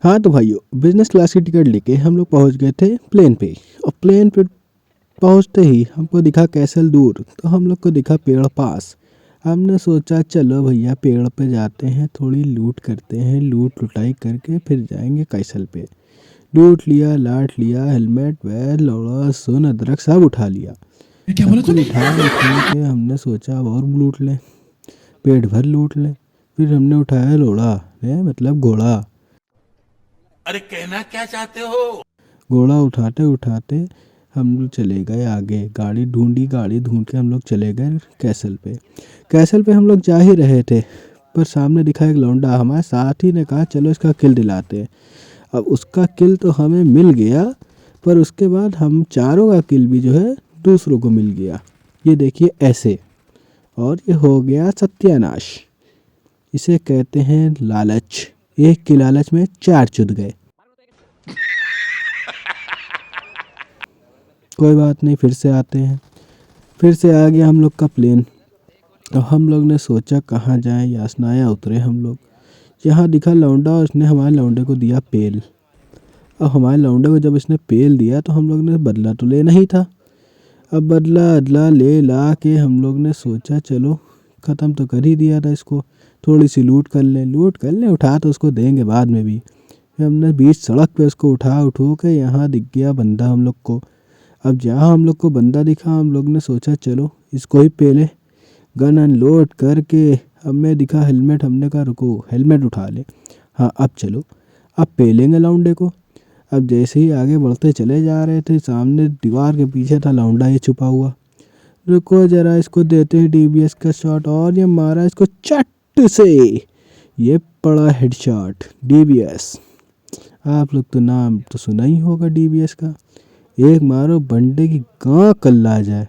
हाँ तो भाइयों, बिजनेस क्लास की टिकट लेके हम लोग पहुंच गए थे प्लेन पे। और प्लेन पे पहुंचते ही हमको दिखा कैसल दूर, तो हम लोग को दिखा पेड़ पास। हमने सोचा चलो भैया पेड़ पे जाते हैं, थोड़ी लूट करते हैं, लूट लुटाई करके फिर जाएंगे कैसल पे। लूट लिया, लाट लिया, हेलमेट वैल लौड़ा सुन अदरक सब उठा लिया। ये क्या सब बोला कुछ तूने? उठा उठू के हमने सोचा अब और लूट लें, पेट भर लूट लें। फिर हमने उठाया लोड़ा, मतलब घोड़ा। अरे कहना क्या चाहते हो? घोड़ा उठाते उठाते हम लोग चले गए आगे। गाड़ी ढूंढी, गाड़ी ढूंढ के हम लोग चले गए कैसल पे। कैसल पे हम लोग जा ही रहे थे, पर सामने दिखा एक लौंडा। हमारे साथी ने कहा चलो इसका किल दिलाते हैं। अब उसका किल तो हमें मिल गया, पर उसके बाद हम चारों का किल भी जो है दूसरों को मिल गया। ये देखिए ऐसे। और ये हो गया सत्यानाश। इसे कहते हैं लालच। एक के लालच में चार चुद गए। कोई बात नहीं, फिर से आते हैं। फिर से आ गया हम लोग का प्लेन। अब हम लोग ने सोचा कहाँ जाएं, यासनाया उतरे हम लोग। यहाँ दिखा लौंडा और उसने हमारे लौंडे को दिया पेल। अब हमारे लौंडे को जब इसने पेल दिया तो हम लोग ने बदला तो लेना ही था। अब बदला अदला ले ला के हम लोग ने सोचा चलो ख़त्म तो कर ही दिया था इसको, थोड़ी सी लूट कर लें, लूट कर लें, उठा तो उसको देंगे बाद में भी। फिर हमने बीच सड़क पे उसको उठा उठू के यहाँ दिख गया बंदा हम लोग को। अब जहाँ हम लोग को बंदा दिखा हम लोग ने सोचा चलो इसको ही पेले। गन अनलोड करके हमने दिखा हेलमेट, हमने कहा रुको हेलमेट उठा ले। हाँ अब चलो, अब पेलेंगे लौंडे को। अब जैसे ही आगे बढ़ते चले जा रहे थे, सामने दीवार के पीछे था लौंडा ये छुपा हुआ। रुको जरा इसको देते हैं डीबीएस का शॉट, और ये मारा इसको चट से। ये पड़ा हेडशॉट डीबीएस। आप लोग तो नाम तो सुना ही होगा डीबीएस का। एक मारो बंदे की गां कल्ला जाए।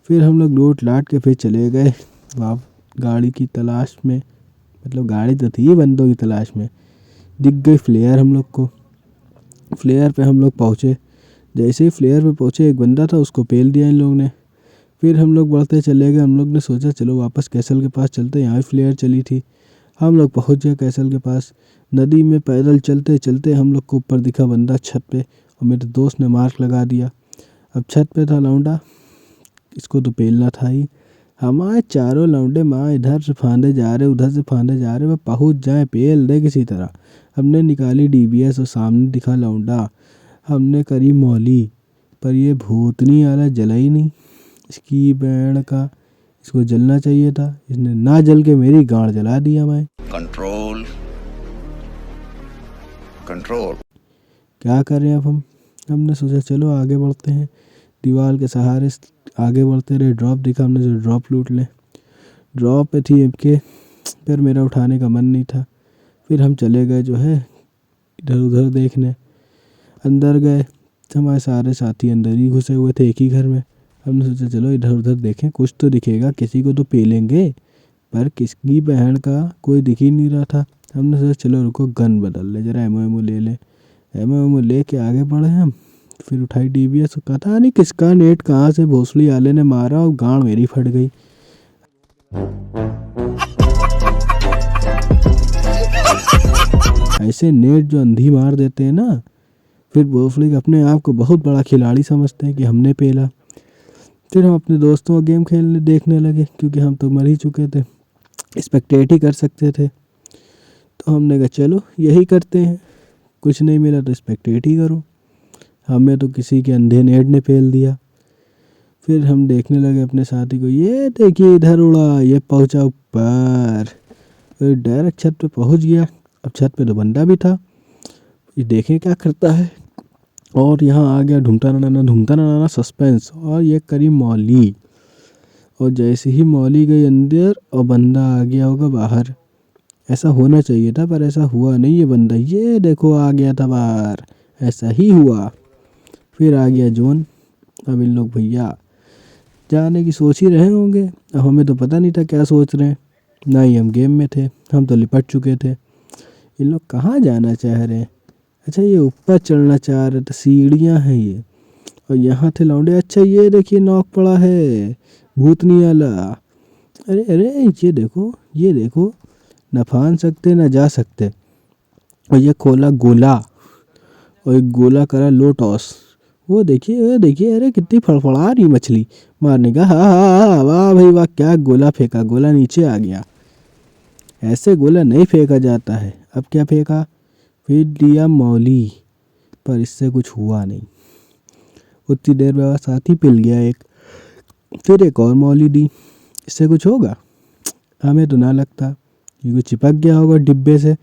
फिर हम लोग लूट लाट के फिर चले गए वाप गाड़ी की तलाश में। मतलब गाड़ी तो थी बंदों की तलाश में। दिख गई फ्लेयर हम लोग को। फ्लेयर पे हम लोग पहुँचे। जैसे ही फ्लेयर पे पहुँचे एक बंदा था, उसको पेल दिया इन लोगों ने। फिर हम लोग बढ़ते चले गए। हम लोग ने सोचा चलो वापस कैसल के पास चलते, यहाँ फ्लेयर चली थी। हम लोग पहुँच गए कैसल के पास। नदी में पैदल चलते चलते हम लोग को ऊपर दिखा बंदा छत पे, और मेरे दोस्त ने मार्क लगा दिया। अब छत पे था लौंडा, इसको तो पेलना था ही। हमारे चारों लौंडे माँ इधर से फांदे जा रहे, उधर से फांदे जा रहे, वह पहुँच जाए पेल दे किसी तरह। हमने निकाली डीबीएस और सामने दिखा लौंडा। हमने करी मौली, पर ये भूतनी वाला जला ही नहीं। इसकी बैंड का, इसको जलना चाहिए था, इसने ना जल के मेरी गांड जला दिया। मैं कंट्रोल कंट्रोल। क्या करें अब हम। हमने सोचा चलो आगे बढ़ते हैं। दीवार के सहारे आगे बढ़ते रहे। ड्रॉप दिखा, हमने सोचा ड्रॉप लूट लें। ड्रॉप पे थी एमके, फिर मेरा उठाने का मन नहीं था। फिर हम चले गए जो है इधर उधर देखने। अंदर गए, हमारे सारे साथी अंदर ही घुसे हुए थे एक ही घर में। हमने सोचा चलो इधर उधर देखें, कुछ तो दिखेगा, किसी को तो पेलेंगे। पर किसकी बहन का कोई दिख ही नहीं रहा था। हमने सोचा चलो रुको गन बदल ले, जरा एमओ ले लें। एमओ ले के आगे बढ़े हम। फिर उठाई डीबीएस, पता नहीं किसका नेट कहाँ से भोसड़ी आले ने मारा और गांड मेरी फट गई। ऐसे नेट जो अंधी मार देते हैं ना, फिर भोसड़ी अपने आप को बहुत बड़ा खिलाड़ी समझते हैं कि हमने पेला। फिर हम अपने दोस्तों का गेम खेलने देखने लगे, क्योंकि हम तो मर ही चुके थे, स्पेक्टेट ही कर सकते थे। तो हमने कहा चलो यही करते हैं, कुछ नहीं मिला तो स्पेक्टेट ही करो। हमें तो किसी के अंधे नेट ने पेल दिया। फिर हम देखने लगे अपने साथी को, ये देखिए इधर उड़ा, ये पहुंचा ऊपर, फिर डायरेक्ट छत पे पहुंच गया। अब छत पे तो बंदा भी था, ये देखें क्या करता है। और यहाँ आ गया ढूंढता नाना सस्पेंस, और ये करी मौली। और जैसे ही मौली गई अंदर और बंदा आ गया होगा बाहर। ऐसा होना चाहिए था पर ऐसा हुआ नहीं। ये बंदा ये देखो आ गया था बाहर, ऐसा ही हुआ। फिर आ गया जोन। अब इन लोग भैया जाने की सोच ही रहे होंगे, अब हमें तो पता नहीं था क्या सोच रहे हैं। ना ही हम गेम में थे, हम तो लिपट चुके थे। इन लोग कहाँ जाना चाह रहे हैं। अच्छा ये ऊपर चढ़ना चाह रहे थे, सीढ़ियाँ हैं ये। और यहाँ थे लौंडे। अच्छा ये देखिए नॉक पड़ा है भूतनी वाला। अरे अरे ये देखो, ये देखो न फान सकते न जा सकते। और ये खोला गोला और एक गोला करा लो टॉस। वो देखिए अरे कितनी फड़फड़ा रही मछली मारने का। हाँ हाँ हाँ, वाह भाई वाह, क्या गोला फेंका, गोला नीचे आ गया। ऐसे गोला नहीं फेंका जाता है। अब क्या फेंका, फिर लिया मौली, पर इससे कुछ हुआ नहीं। उतनी देर में वह साथी पिल गया एक, फिर एक और मौली दी। इससे कुछ होगा, हमें तो ना लगता। ये कुछ चिपक गया होगा डिब्बे से।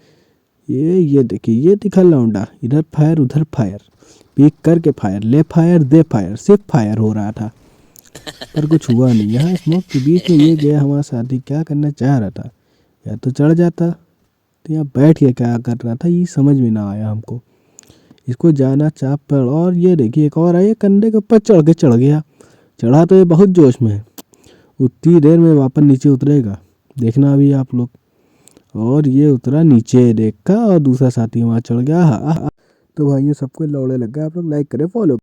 ये देखिए, ये दिखा लौंडा, इधर फायर उधर फायर, पीक करके फायर, ले फायर दे फायर, सिर्फ फायर हो रहा था पर कुछ हुआ नहीं। यहाँ स्मोक के बीच में ये गया हमारा साथी, क्या करना चाह रहा था, या तो चढ़ जाता, तो यहाँ बैठ के क्या कर रहा था ये समझ में ना आया हमको। इसको जाना चाप पर, और ये देखिए एक और आया कंधे के ऊपर चढ़ गया। चढ़ा तो ये बहुत जोश में है, उतनी देर में वापस नीचे उतरेगा, देखना अभी आप लोग। और ये उतरा नीचे देखा और दूसरा साथी वहाँ चढ़ गया। हाँ, तो भाइयों सबको लौड़े लग गया। आप लोग लाइक करें, फॉलो